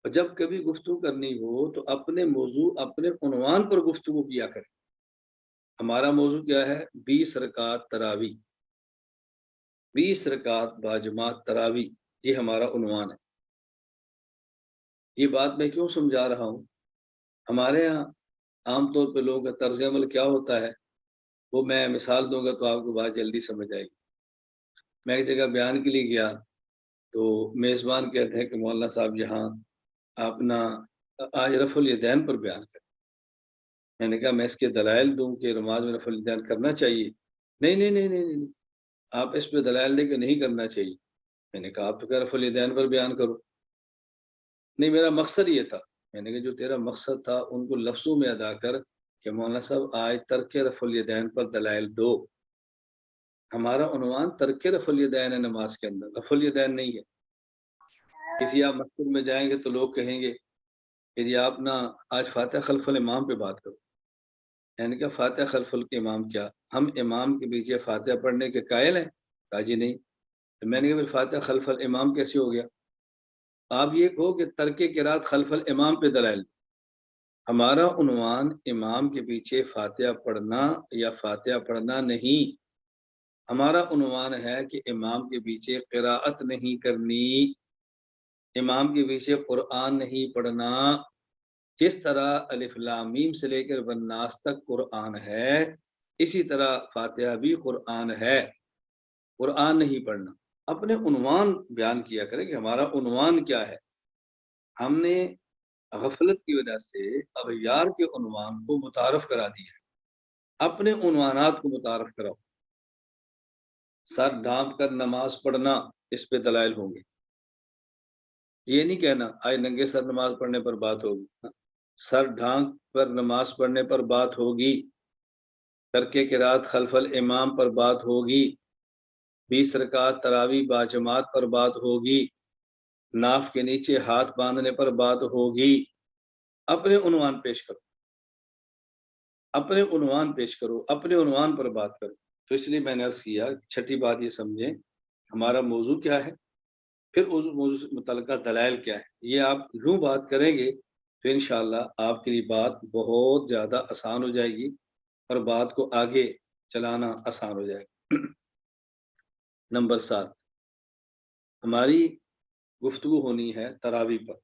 Speaker 1: اور جب کبھی گفتگو کرنی ہو تو اپنے موضوع، اپنے عنوان پر گفتگو کیا کریں۔ ہمارا موضوع کیا ہے؟ 20 رکعت تراویح، 20 رکعت باجماعت تراویح، یہ ہمارا عنوان ہے۔ یہ بات میں کیوں سمجھا رہا ہوں؟ ہمارے ہاں عام طور پہ لوگوں کا طرز عمل کیا ہوتا ہے، وہ میں مثال دوں گا تو آپ کو بات جلدی سمجھ آئے گی۔ میں ایک جگہ بیان کے لیے گیا تو میزبان کہتے ہیں کہ مولانا صاحب یہاں آپ نا آج رفع الیدین پر بیان کریں۔ میں نے کہا میں اس کے دلائل دوں کہ نماز میں رفع الیدین کرنا چاہیے؟ نہیں نہیں نہیں نہیں نہیں، آپ اس پہ دلائل دیں کہ نہیں کرنا چاہیے۔ میں نے کہا آپ تو کیا رفع الیدین پر بیان کرو؟ نہیں، میرا مقصد یہ تھا۔ میں نے کہا جو تیرا مقصد تھا ان کو لفظوں میں ادا کر کہ مولانا صاحب آج ترک رفع الیدین پر دلائل دو۔ ہمارا عنوان ترک رفع الیدین ہے نماز کے اندر، رفع الیدین نہیں ہے۔ کسی آپ مسجد میں جائیں گے تو لوگ کہیں گے کہ جی آپ نا آج فاتحہ خلف الامام پہ بات کرو۔ یعنی کہ فاتحہ خلف الامام کیا ہم امام کے پیچھے فاتحہ پڑھنے کے قائل ہیں؟ کہا جی نہیں۔ تو میں نے کہا پھر فاتحہ خلف الامام کیسے ہو گیا؟ آپ یہ کہو کہ ترک قرات خلف الامام پہ دلائل۔ ہمارا عنوان امام کے پیچھے فاتحہ پڑھنا یا فاتحہ پڑھنا نہیں، ہمارا عنوان ہے کہ امام کے پیچھے قراءت نہیں کرنی، امام کے پیچھے قرآن نہیں پڑھنا۔ جس طرح الف لام میم سے لے کر والناس تک قرآن ہے، اسی طرح فاتحہ بھی قرآن ہے، قرآن نہیں پڑھنا۔ اپنے عنوان بیان کیا کریں کہ ہمارا عنوان کیا ہے۔ ہم نے غفلت کی وجہ سے اغیار کے عنوان کو متعارف کرا دیا ہے۔ اپنے عنوانات کو متعارف کراؤ۔ سر ڈھانپ کر نماز پڑھنا، اس پہ دلائل ہوں گے۔ یہ نہیں کہنا آج ننگے سر نماز پڑھنے پر بات ہوگی، سر ڈھانپ پر نماز پڑھنے پر بات ہوگی، ترک قرات خلف الامام پر بات ہوگی، 20 رکعت تراویح باجماعت پر بات ہوگی، ناف کے نیچے ہاتھ باندھنے پر بات ہوگی۔ اپنے عنوان پیش کرو، اپنے عنوان پیش کرو، اپنے عنوان پر بات کرو۔ تو اس لیے میں نے عرض کیا، چھٹی بات یہ سمجھیں ہمارا موضوع کیا ہے، پھر اس موضوع سے متعلقہ دلائل کیا ہے۔ یہ آپ یوں بات کریں گے تو انشاءاللہ آپ کے لیے بات بہت زیادہ آسان ہو جائے گی اور بات کو آگے چلانا آسان ہو جائے گا۔ نمبر 7، ہماری گفتگو ہونی ہے تراویح پر،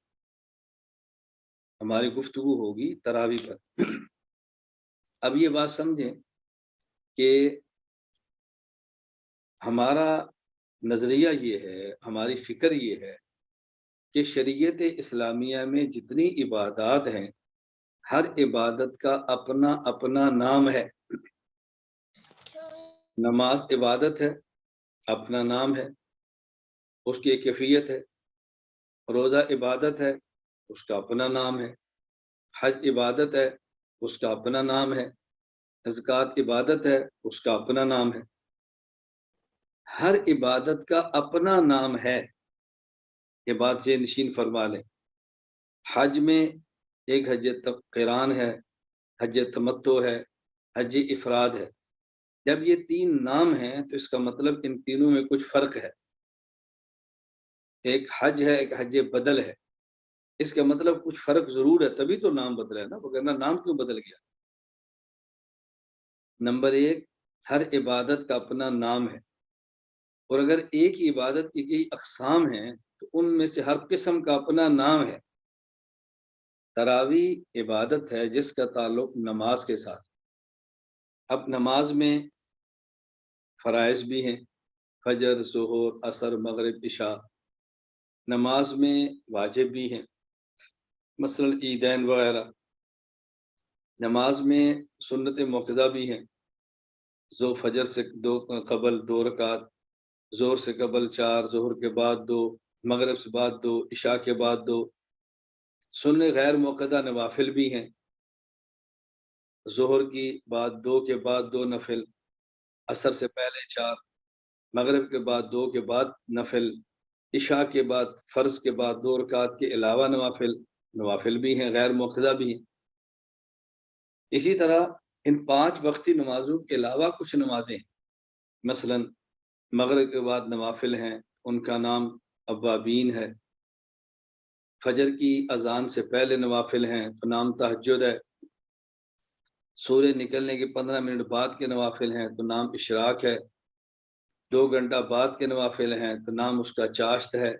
Speaker 1: ہماری گفتگو ہوگی تراویح پر۔ اب یہ بات سمجھیں کہ ہمارا نظریہ یہ ہے، ہماری فکر یہ ہے کہ شریعت اسلامیہ میں جتنی عبادات ہیں، ہر عبادت کا اپنا اپنا نام ہے۔ نماز عبادت ہے، اپنا نام ہے، اس کی ایک کیفیت ہے۔ روزہ عبادت ہے، اس کا اپنا نام ہے۔ حج عبادت ہے، اس کا اپنا نام ہے۔ زکوٰۃ عبادت ہے، اس کا اپنا نام ہے۔ ہر عبادت کا اپنا نام ہے، یہ بات سے نشین فرما لیں۔ حج میں ایک حج قران ہے، حج تمتع ہے، حج افراد ہے۔ جب یہ 3 نام ہیں تو اس کا مطلب ان تینوں میں کچھ فرق ہے۔ ایک حج ہے، ایک حج بدل ہے، اس کا مطلب کچھ فرق ضرور ہے، تبھی تو نام بدلا ہے نا، وگرنہ نام کیوں بدل گیا؟ نمبر 1، ہر عبادت کا اپنا نام ہے، اور اگر ایک ہی عبادت کی کئی اقسام ہیں تو ان میں سے ہر قسم کا اپنا نام ہے۔ تراویح عبادت ہے جس کا تعلق نماز کے ساتھ۔ اب نماز میں فرائض بھی ہیں، فجر، ظہر، عصر، مغرب، عشاء۔ نماز میں واجب بھی ہیں، مثلا عیدین وغیرہ۔ نماز میں سنت موقدہ بھی ہیں، فجر سے قبل 2 رکعت، ظہر سے قبل 4، ظہر کے بعد 2، مغرب سے بعد 2، عشاء کے بعد 2۔ سنت غیر موقدہ نوافل بھی ہیں، ظہر کی بعد 2 کے بعد 2 نفل، عصر سے پہلے 4، مغرب کے بعد 2 کے بعد نفل، عشاء کے بعد فرض کے بعد 2 رکعت کے علاوہ نوافل بھی ہیں، غیر موقظہ بھی ہیں۔ اسی طرح ان 5 وقتی نمازوں کے علاوہ کچھ نمازیں ہیں، مثلا مغرب کے بعد نوافل ہیں، ان کا نام اوابین ہے۔ فجر کی اذان سے پہلے نوافل ہیں تو نام تہجد ہے۔ سورج نکلنے کے 15 منٹ بعد کے نوافل ہیں تو نام اشراق ہے۔ 2 گھنٹہ بعد کے نوافل ہیں تو نام اس کا چاشت ہے۔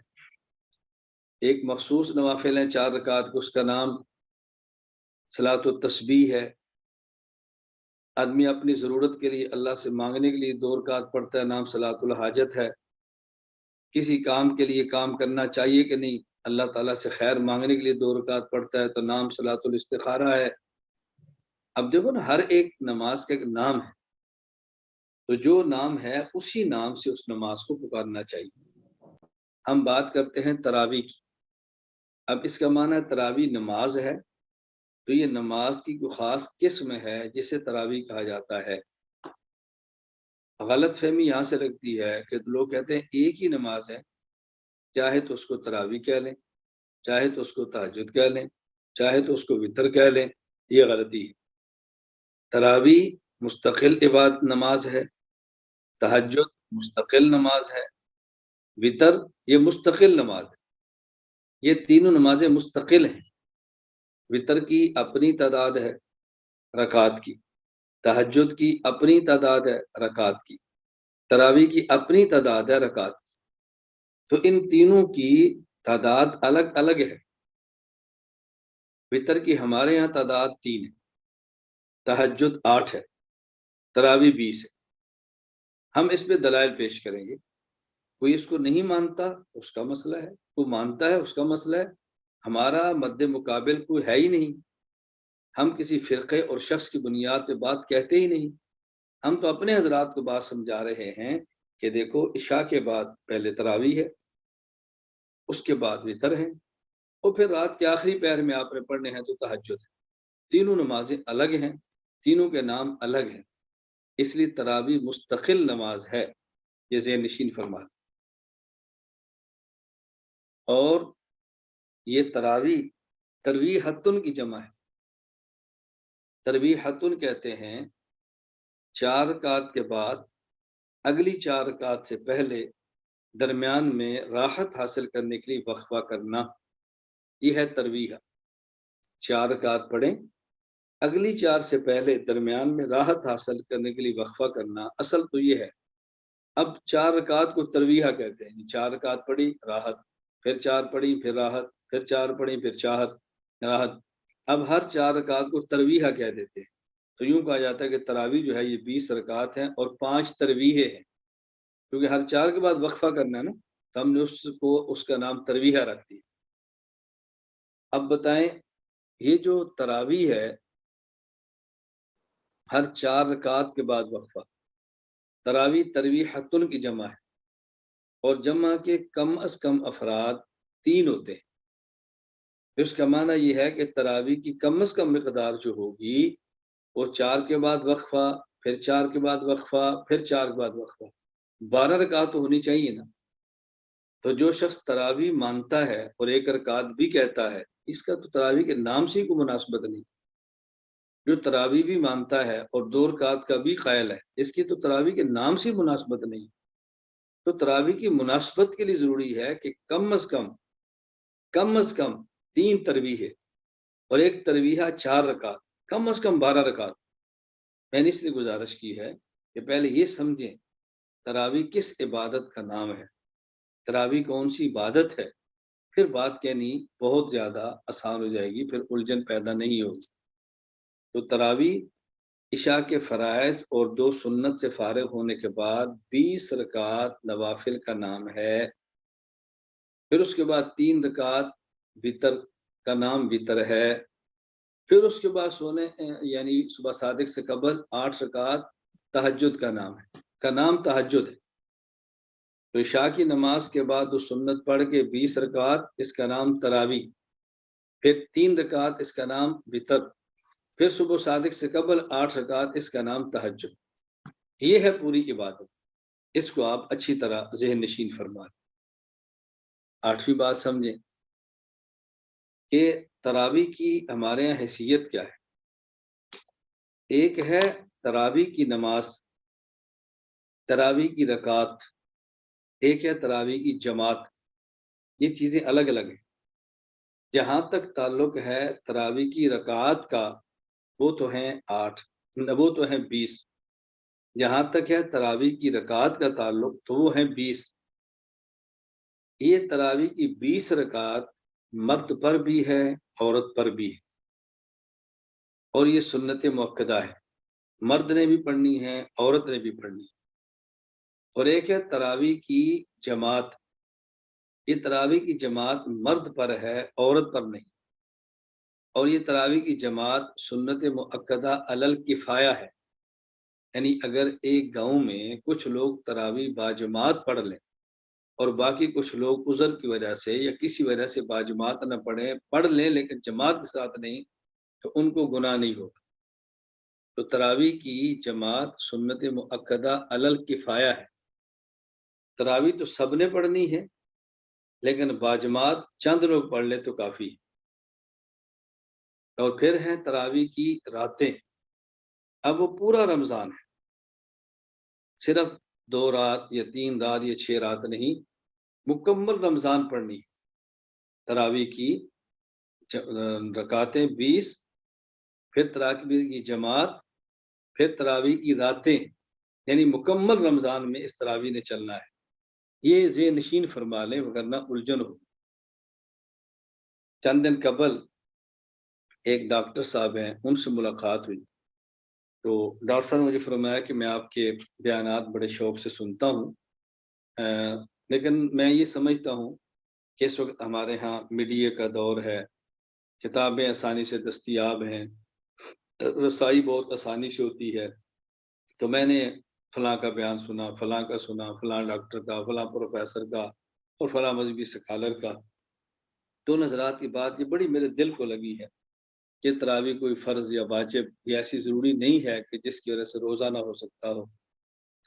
Speaker 1: ایک مخصوص نوافل ہیں 4 رکعت کو، اس کا نام صلاۃ التسبیح ہے۔ آدمی اپنی ضرورت کے لیے اللہ سے مانگنے کے لیے 2 رکعت پڑھتا ہے، نام صلاۃ الحاجت ہے۔ کسی کام کے لیے کام کرنا چاہیے کہ نہیں، اللہ تعالیٰ سے خیر مانگنے کے لیے 2 رکعت پڑھتا ہے تو نام صلاۃ الاستخارہ ہے۔ اب دیکھو نا، ہر ایک نماز کا ایک نام ہے، تو جو نام ہے اسی نام سے اس نماز کو پکارنا چاہیے۔ ہم بات کرتے ہیں تراویح کی۔ اب اس کا معنی تراویح نماز ہے، تو یہ نماز کی کوئی خاص قسم ہے جسے تراویح کہا جاتا ہے۔ غلط فہمی یہاں سے لگتی ہے کہ لوگ کہتے ہیں ایک ہی نماز ہے، چاہے تو اس کو تراویح کہہ لیں، چاہے تو اس کو تہجد کہہ لیں، چاہے تو اس کو وطر کہہ لیں۔ یہ غلطی ہے۔ تراویح مستقل عبادت نماز ہے، تہجد مستقل نماز ہے، وطر یہ مستقل نماز ہے۔ یہ تینوں نمازیں مستقل ہیں۔ وطر کی اپنی تعداد ہے رکعات کی، تہجد کی اپنی تعداد ہے رکعات کی، تراویح کی اپنی تعداد ہے رکعات کی۔ تو ان تینوں کی تعداد الگ الگ ہے۔ وطر کی ہمارے ہاں تعداد 3 ہے، تہجد 8 ہے، تراویح 20 ہے۔ ہم اس پہ دلائل پیش کریں گے۔ کوئی اس کو نہیں مانتا اس کا مسئلہ ہے، کوئی مانتا ہے اس کا مسئلہ ہے۔ ہمارا مد مقابل کوئی ہے ہی نہیں۔ ہم کسی فرقے اور شخص کی بنیاد پہ بات کہتے ہی نہیں۔ ہم تو اپنے حضرات کو بات سمجھا رہے ہیں کہ دیکھو، عشاء کے بعد پہلے تراویح ہے، اس کے بعد وطر ہے، اور پھر رات کے آخری پہر میں آپ نے پڑھنے ہیں تو تہجد ہے۔ تینوں نمازیں الگ ہیں، تینوں کے نام الگ ہیں، اس لیے تراویح مستقل نماز ہے، یہ ذہن نشین فرما۔ اور یہ تراویح ترویحتن کی جمع ہے۔ ترویحتن کہتے ہیں 4 رکعت کے بعد اگلی 4 رکعت سے پہلے درمیان میں راحت حاصل کرنے کے لیے وقفہ کرنا، یہ ہے ترویح۔ 4 رکعت پڑھیں، اگلی 4 سے پہلے درمیان میں راحت حاصل کرنے کے لیے وقفہ کرنا، اصل تو یہ ہے۔ اب 4 رکعت کو ترویح کہتے ہیں، 4 رکعت پڑھی راحت، پھر 4 پڑھی پھر راحت، پھر 4 پڑھی پھر چاہت راحت۔ اب ہر 4 رکعت کو ترویح کہہ دیتے ہیں، تو یوں کہا جاتا ہے کہ تراویح جو ہے یہ 20 رکعت ہیں اور 5 ترویحیں ہیں، کیونکہ ہر 4 کے بعد وقفہ کرنا ہے نا، تو ہم نے اس کا نام ترویح رکھ دیا۔ اب بتائیں، یہ جو تراویح ہے ہر 4 رکعت کے بعد وقفہ، تراویح ترویحتن کی جمع ہے، اور جمع کے کم از کم افراد 3 ہوتے ہیں۔ اس کا معنی یہ ہے کہ تراویح کی کم از کم مقدار جو ہوگی وہ 4 کے بعد وقفہ، پھر 4 کے بعد وقفہ، پھر 4 کے بعد وقفہ، 12 رکعت تو ہونی چاہیے نا۔ تو جو شخص تراویح مانتا ہے اور 1 رکعت بھی کہتا ہے، اس کا تو تراویح کے نام سے ہی کوئی مناسبت نہیں۔ جو تراویح بھی مانتا ہے اور 2 رکعت کا بھی قائل ہے، اس کی تو تراویح کے نام سے مناسبت نہیں۔ تو تراویح کی مناسبت کے لیے ضروری ہے کہ کم از کم 3 تراویح ہے، اور ایک تراویح 4 رکعت، کم از کم 12 رکعت۔ میں نے اس لیے گزارش کی ہے کہ پہلے یہ سمجھیں تراویح کس عبادت کا نام ہے، تراویح کون سی عبادت ہے، پھر بات کہنی بہت زیادہ آسان ہو جائے گی، پھر الجھن پیدا نہیں ہوگی۔ تو تراویح عشاء کے فرائض اور 2 سنت سے فارغ ہونے کے بعد 20 رکعت نوافل کا نام ہے۔ پھر اس کے بعد 3 رکعت وطر کا نام وطر ہے۔ پھر اس کے بعد سونے یعنی صبح صادق سے قبل 8 رکعت تہجد کا نام تہجد ہے۔ تو عشاء کی نماز کے بعد 2 سنت پڑھ کے 20 رکعت، اس کا نام تراویح۔ پھر 3 رکعت، اس کا نام وطر۔ پھر صبح صادق سے قبل 8 رکعت، اس کا نام تہجد۔ یہ ہے پوری عبادت، اس کو آپ اچھی طرح ذہن نشین فرمائیں۔ 8ویں بات سمجھیں کہ تراویح کی ہمارے یہاں حیثیت کیا ہے۔ ایک ہے تراویح کی نماز، تراویح کی رکعت، ایک ہے تراویح کی جماعت، یہ چیزیں الگ الگ ہیں۔ جہاں تک تعلق ہے تراویح کی رکعات کا، وہ تو ہیں 8، وہ تو ہیں 20۔ جہاں تک ہے تراویح کی رکعات کا تعلق تو وہ ہیں 20۔ یہ تراویح کی 20 رکعات مرد پر بھی ہے، عورت پر بھی ہے، اور یہ سنت مؤکدہ ہے، مرد نے بھی پڑھنی ہے، عورت نے بھی پڑھنی ہے۔ اور ایک ہے تراویح کی جماعت، یہ تراویح کی جماعت مرد پر ہے، عورت پر نہیں، اور یہ تراویح کی جماعت سنت مؤکدہ علی الکفایہ ہے، یعنی اگر ایک گاؤں میں کچھ لوگ تراویح باجماعت پڑھ لیں اور باقی کچھ لوگ عذر کی وجہ سے یا کسی وجہ سے باجماعت نہ پڑھ لیں لیکن جماعت کے ساتھ نہیں، تو ان کو گناہ نہیں ہوگا۔ تو تراویح کی جماعت سنت مؤکدہ علی الکفایہ ہے، تراویح تو سب نے پڑھنی ہے لیکن باجماعت چند لوگ پڑھ لے تو کافی ہے۔ اور پھر ہیں تراویح کی راتیں، اب وہ پورا رمضان ہے، صرف 2 رات یا 3 رات یا 6 رات نہیں، مکمل رمضان پڑھنی ہے۔ تراویح کی رکعتیں 20، پھر تراویح کی جماعت، پھر تراویح کی راتیں، یعنی مکمل رمضان میں اس تراویح نے چلنا ہے۔ یہ ذہن نشین فرما لیں ورنہ الجھن ہو۔ چند دن قبل ایک ڈاکٹر صاحب ہیں، ان سے ملاقات ہوئی، تو ڈاکٹر صاحب نے مجھے فرمایا کہ میں آپ کے بیانات بڑے شوق سے سنتا ہوں، لیکن میں یہ سمجھتا ہوں کہ اس وقت ہمارے ہاں میڈیا کا دور ہے، کتابیں آسانی سے دستیاب ہیں، رسائی بہت آسانی سے ہوتی ہے، تو میں نے فلاں کا بیان سنا، فلاں کا سنا، فلاں ڈاکٹر کا، فلاں پروفیسر کا اور فلاں مذہبی سکالر کا، تو نظرات کی بات یہ بڑی میرے دل کو لگی ہے کہ تراویح کوئی فرض یا واجب یا ایسی ضروری نہیں ہے کہ جس کی وجہ سے روزہ نہ ہو سکتا ہو،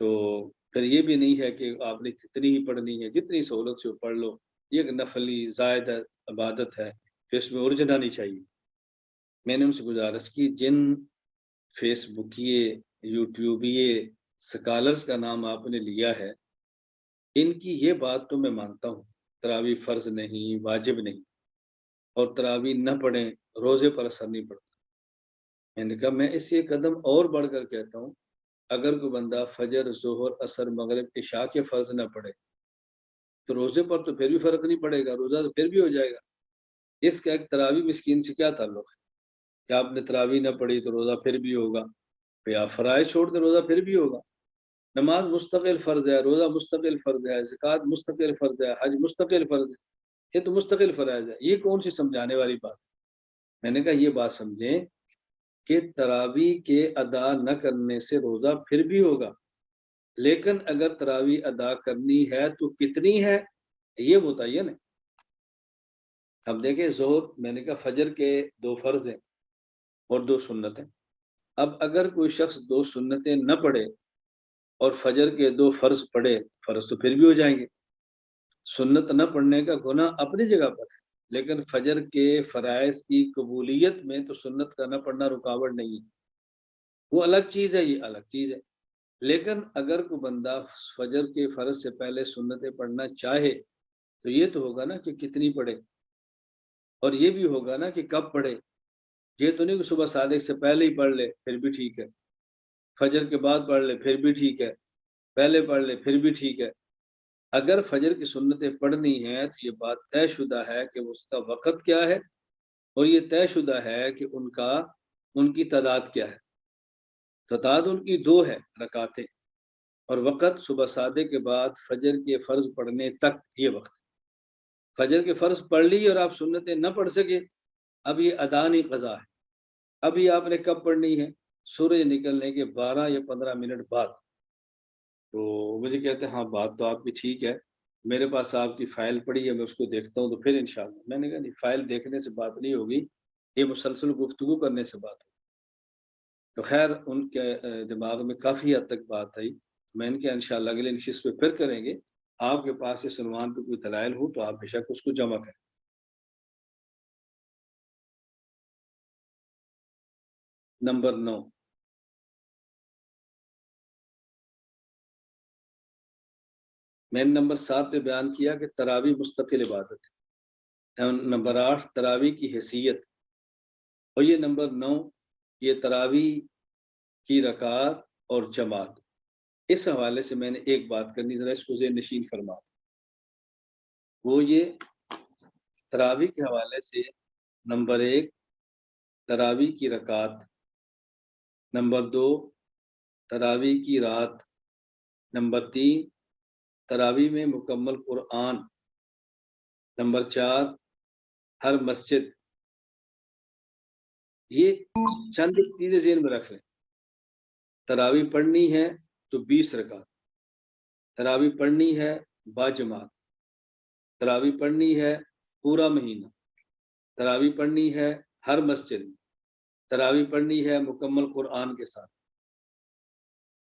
Speaker 1: تو پھر یہ بھی نہیں ہے کہ آپ نے کتنی ہی پڑھنی ہے، جتنی سہولت سے پڑھ لو، یہ ایک نفلی زائد عبادت ہے، تو اس میں الجھنا نہیں چاہیے۔ میں نے ان سے گزارش کی، جن فیس بکیے یوٹیوبیے سکالرز کا نام آپ نے لیا ہے، ان کی یہ بات تو میں مانتا ہوں، تراویح فرض نہیں، واجب نہیں، اور تراویح نہ پڑھیں روزے پر اثر نہیں پڑتا۔ میں نے کہا میں اس سے ایک قدم اور بڑھ کر کہتا ہوں، اگر کوئی بندہ فجر، ظہر، عصر، مغرب، عشاء کے فرض نہ پڑھے تو روزے پر تو پھر بھی فرق نہیں پڑے گا، روزہ تو پھر بھی ہو جائے گا۔ اس کا ایک تراویح مسکین سے کیا تعلق ہے کہ آپ نے تراویح نہ پڑھی تو روزہ پھر بھی ہوگا، پھر آپ فرائض چھوڑ دیں روزہ پھر بھی ہوگا۔ نماز مستقل فرض ہے، روزہ مستقل فرض ہے، زکوٰۃ مستقل فرض ہے، حج مستقل فرض ہے، یہ تو مستقل فرائض ہے، یہ کون سی سمجھانے والی بات؟ میں نے کہا یہ بات سمجھیں کہ تراویح کے ادا نہ کرنے سے روزہ پھر بھی ہوگا، لیکن اگر تراویح ادا کرنی ہے تو کتنی ہے یہ بتائیے نا۔ اب دیکھیں ظہر، میں نے کہا فجر کے 2 فرض ہیں اور 2 سنتیں، اب اگر کوئی شخص 2 سنتیں نہ پڑھے اور فجر کے 2 فرض پڑھے، فرض تو پھر بھی ہو جائیں گے۔ سنت نہ پڑھنے کا گناہ اپنی جگہ پر ہے، لیکن فجر کے فرائض کی قبولیت میں تو سنت کا نہ پڑھنا رکاوٹ نہیں ہے، وہ الگ چیز ہے، یہ الگ چیز ہے۔ لیکن اگر کوئی بندہ فجر کے فرض سے پہلے سنتیں پڑھنا چاہے تو یہ تو ہوگا نا کہ کتنی پڑھے، اور یہ بھی ہوگا نا کہ کب پڑھے۔ یہ تو نہیں کہ صبح صادق سے پہلے ہی پڑھ لے پھر بھی ٹھیک ہے، فجر کے بعد پڑھ لے پھر بھی ٹھیک ہے، پہلے پڑھ لے پھر بھی ٹھیک ہے۔ اگر فجر کی سنتیں پڑھنی ہیں تو یہ بات طے شدہ ہے کہ اس کا وقت کیا ہے، اور یہ طے شدہ ہے کہ ان کی تعداد کیا ہے۔ تعداد ان کی 2 ہے رکعتیں، اور وقت صبح صادق کے بعد فجر کے فرض پڑھنے تک یہ وقت۔ فجر کے فرض پڑھ لی اور آپ سنتیں نہ پڑھ سکے، اب یہ ادا نہیں قضا ہے۔ اب یہ آپ نے کب پڑھنی ہے؟ سورج نکلنے کے 12 یا 15 منٹ بعد۔ تو مجھے کہتے ہیں ہاں بات تو آپ کی ٹھیک ہے، میرے پاس آپ کی فائل پڑی ہے، میں اس کو دیکھتا ہوں تو پھر انشاءاللہ۔ میں نے کہا نہیں، فائل دیکھنے سے بات نہیں ہوگی، یہ مسلسل گفتگو کرنے سے بات ہوگی۔ تو خیر ان کے دماغ میں کافی حد تک بات آئی، میں نے کہا انشاءاللہ اگلے نشست پہ پھر کریں گے، آپ کے پاس اس عنوان پہ کوئی دلائل ہو تو آپ بے شک اس کو جمع کریں۔ نمبر 9، میں نے نمبر 7 پہ بیان کیا کہ تراویح مستقل عبادت ہے۔ نمبر 8 تراویح کی حیثیت، اور یہ نمبر 9 یہ تراویح کی رکعات اور جماعت۔ اس حوالے سے میں نے ایک بات کرنی، ذرا اس کو ذہن نشین فرما، وہ یہ تراویح کے حوالے سے نمبر 1 تراویح کی رکعات، نمبر 2 تراویح کی رات، نمبر 3 تراویح میں مکمل قرآن، نمبر 4 ہر مسجد۔ یہ چند چیزیں ذہن میں رکھ لیں۔ تراویح پڑھنی ہے تو 20 رکعت، تراویح پڑھنی ہے باجماعت، تراویح پڑھنی ہے پورا مہینہ، تراویح پڑھنی ہے ہر مسجد، تراویح پڑھنی ہے مکمل قرآن کے ساتھ۔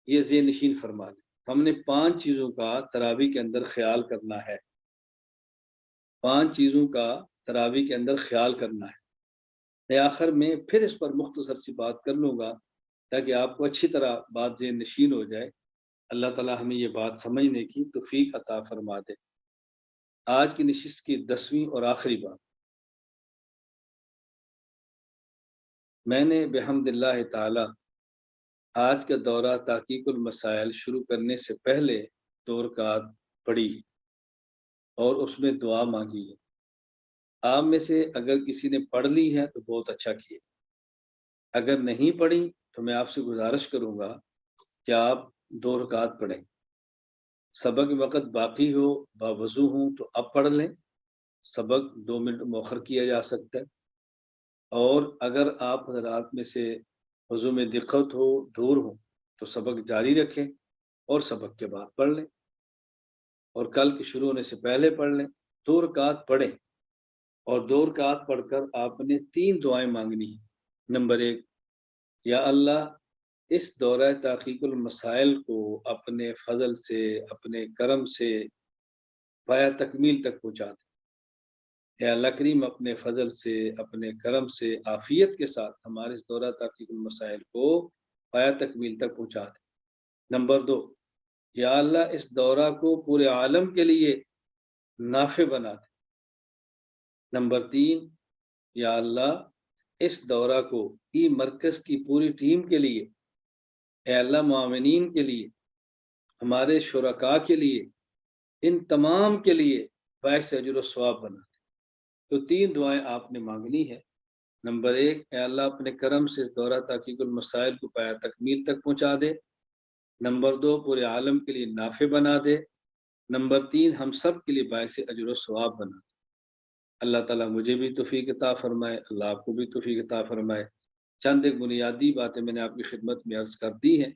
Speaker 1: یہ ذہن نشین فرما لیں۔ ہم نے 5 چیزوں کا تراویح کے اندر خیال کرنا ہے، 5 چیزوں کا تراویح کے اندر خیال کرنا ہے۔ میں آخر میں پھر اس پر مختصر سی بات کر لوں گا تاکہ آپ کو اچھی طرح بات ذہن نشین ہو جائے۔ اللہ تعالی ہمیں یہ بات سمجھنے کی توفیق عطا فرما دے۔ آج کی نشست کی 10ویں اور آخری بات، میں نے بحمد اللہ تعالی آج کا دورہ تحقیق المسائل شروع کرنے سے پہلے 2 رکعت پڑھی اور اس میں دعا مانگی ہے۔ آپ میں سے اگر کسی نے پڑھ لی ہے تو بہت اچھا کیا، اگر نہیں پڑھی تو میں آپ سے گزارش کروں گا کہ آپ 2 رکعت پڑھیں۔ سبق وقت باقی ہو باوضو ہوں تو اب پڑھ لیں، سبق 2 منٹ مؤخر کیا جا سکتا ہے، اور اگر آپ حضرات میں سے وضو میں دقت ہو دور ہو تو سبق جاری رکھیں اور سبق کے بعد پڑھ لیں، اور کل کے شروع ہونے سے پہلے پڑھ لیں۔ 2 رکعت پڑھیں اور 2 رکعت پڑھ کر آپ نے 3 دعائیں مانگنی ہیں۔ نمبر 1، یا اللہ اس دورہ تحقیق المسائل کو اپنے فضل سے اپنے کرم سے پایہ تکمیل تک پہنچا دے۔ اے اللہ کریم اپنے فضل سے اپنے کرم سے عافیت کے ساتھ ہمارے اس دورہ تحقیق المسائل کو پایہ تکمیل تک پہنچا دے۔ نمبر 2، یا اللہ اس دورہ کو پورے عالم کے لیے نافع بنا دے۔ نمبر 3، یا اللہ اس دورہ کو ای مرکز کی پوری ٹیم کے لیے، اے اللہ معاونین کے لیے، ہمارے شرکاء کے لیے، ان تمام کے لیے باعث اجر و ثواب بنا دے۔ تو 3 دعائیں آپ نے مانگنی ہے۔ نمبر 1، اے اللہ اپنے کرم سے اس دورہ تحقیق المسائل کو پایہ تکمیل تک پہنچا دے۔ نمبر 2، پورے عالم کے لیے نافع بنا دے۔ نمبر 3، ہم سب کے لیے باعث اجر و ثواب بنا دے۔ اللہ تعالیٰ مجھے بھی توفیق عطا فرمائے، اللہ آپ کو بھی توفیق عطا فرمائے۔ چند ایک بنیادی باتیں میں نے آپ کی خدمت میں عرض کر دی ہیں۔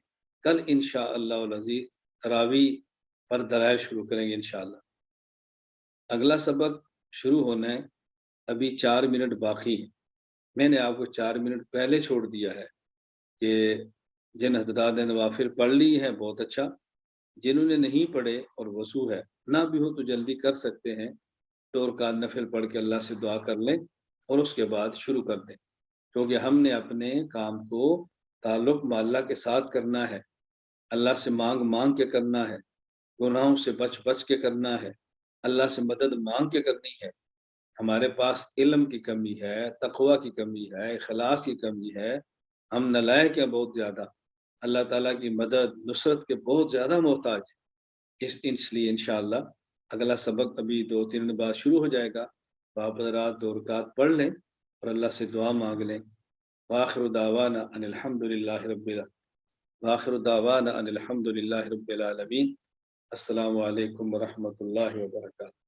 Speaker 1: کل انشاءاللہ العزیز تراویح پر دلائل شروع کریں گے انشاءاللہ۔ اگلا سبق شروع ہونا ہے، ابھی 4 منٹ باقی ہیں۔ میں نے آپ کو 4 منٹ پہلے چھوڑ دیا ہے کہ جن حضرات نے نوافل پڑھ لی ہیں بہت اچھا، جنہوں نے نہیں پڑھے اور وضو ہے نہ بھی ہو تو جلدی کر سکتے ہیں، 2 رکعت نفل پڑھ کے اللہ سے دعا کر لیں اور اس کے بعد شروع کر دیں، کیونکہ ہم نے اپنے کام کو تعلق مع اللہ کے ساتھ کرنا ہے، اللہ سے مانگ کے کرنا ہے، گناہوں سے بچ کے کرنا ہے، اللہ سے مدد مانگ کے کرنی ہے۔ ہمارے پاس علم کی کمی ہے، تقوی کی کمی ہے، اخلاص کی کمی ہے، ہم نالائق ہیں بہت زیادہ، اللہ تعالیٰ کی مدد نصرت کے بہت زیادہ محتاج ہیں۔ اس لیے انشاءاللہ اگلا سبق ابھی 2-3 دن بعد شروع ہو جائے گا۔ آپ حضرات 2 رکعت پڑھ لیں اور اللہ سے دعا مانگ لیں۔ وآخر دعوانا ان الحمد للہ رب العالمین۔ السلام علیکم ورحمۃ اللہ وبرکاتہ۔